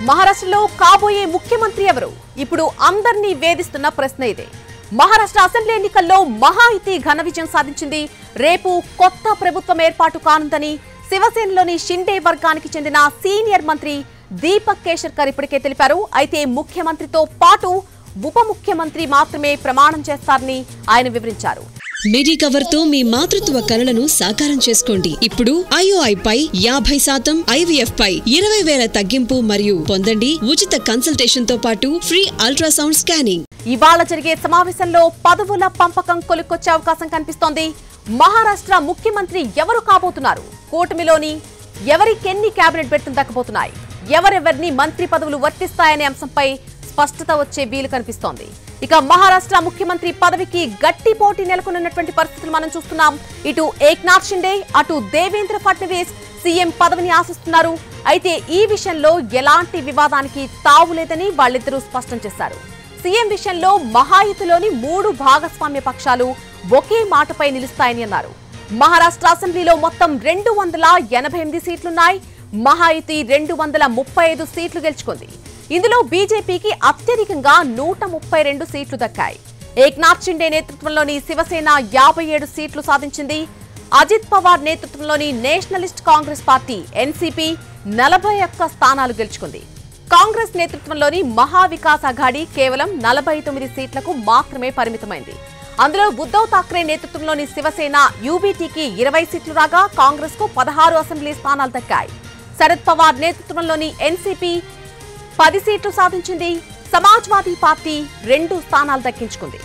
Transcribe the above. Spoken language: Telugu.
మహారాష్ట్రలో కాబోయే ముఖ్యమంత్రి ఎవరు? ఇప్పుడు అందర్నీ వేధిస్తున్న ప్రశ్న ఇదే. మహారాష్ట్ర అసెంబ్లీ ఎన్నికల్లో మహాయుతి ఘన విజయం సాధించింది. రేపు కొత్త ప్రభుత్వం ఏర్పాటు కానుందని శివసేనలోని షిండే వర్గానికి చెందిన సీనియర్ మంత్రి దీపక్ కేశర్కర్ ఇప్పటికే తెలిపారు. అయితే ముఖ్యమంత్రితో పాటు ఉప ముఖ్యమంత్రి మాత్రమే ప్రమాణం చేస్తారని ఆయన వివరించారు. మిడి కవర్ తో మీ మాతృత్వ కలలను సాకారం చేసుకోండి. ఇప్పుడు IOI పై 50%, IVF పై 20,000 తగ్గింపు మరియు పొందండి ఉచిత కన్సల్టేషన్ తో పాటు ఫ్రీ అల్ట్రాసౌండ్ స్కానింగ్. ఇవాళ జరిగే సమావేశంలో పదవుల పంపకం కొలిక్కొచ్చే అవకాశం కనిపిస్తోంది. మహారాష్ట్ర ముఖ్యమంత్రి ఎవరు కాబోతున్నారు? కూటమిలోని ఎవరికెన్ని కేబినెట్ బెర్తులు దక్కబోతున్నాయి? ఎవరెవరిని మంత్రి పదవులు వర్తిస్తాయనే అంశంపై స్పష్టత వచ్చే వీలు కనిపిస్తోంది. ఇక మహారాష్ట్ర ముఖ్యమంత్రి పదవికి గట్టి పోటీ నెలకొన్నటువంటి పరిస్థితులు మనం చూస్తున్నాం. ఇటు ఏక్నాథ్ షిండే, అటు దేవేంద్ర ఫడ్నవీస్ సీఎం పదవిని ఆశిస్తున్నారు. అయితే ఈ విషయంలో ఎలాంటి వివాదానికి తావులేదని వాళ్ళిద్దరూ స్పష్టం చేశారు. సీఎం విషయంలో మహాయుతిలోని 3 భాగస్వామ్య పక్షాలు ఒకే మాటపై నిలుస్తాయని అన్నారు. మహారాష్ట్ర అసెంబ్లీలో మొత్తం 288 సీట్లున్నాయి. మహాయుతి 235 సీట్లు గెలుచుకుంది. ఇందులో బీజేపీకి అత్యధికంగా 132 సీట్లు దక్కాయి. ఏక్నాథ్ షిండే నేతృత్వంలోని శివసేన 57 సీట్లు సాధించింది. అజిత్ పవార్ నేతృత్వంలోని నేషనలిస్ట్ కాంగ్రెస్ పార్టీ ఎన్సీపీ 41 స్థానాలు గెలుచుకుంది. కాంగ్రెస్ నేతృత్వంలోని మహావికాస్ అఘాడీ కేవలం 49 సీట్లకు మాత్రమే పరిమితమైంది. అందులో ఉద్దవ్ ఠాక్రే నేతృత్వంలోని శివసేన యూబీటీకి 20 సీట్లు రాగా కాంగ్రెస్ కు 16 అసెంబ్లీ స్థానాలు దక్కాయి. శరద్ పవార్ నేతృత్వంలోని ఎన్సీపీ 10 సీట్లు సాధించింది. సమాజ్వాదీ పార్టీ 2 స్థానాలు దక్కించుకుంది.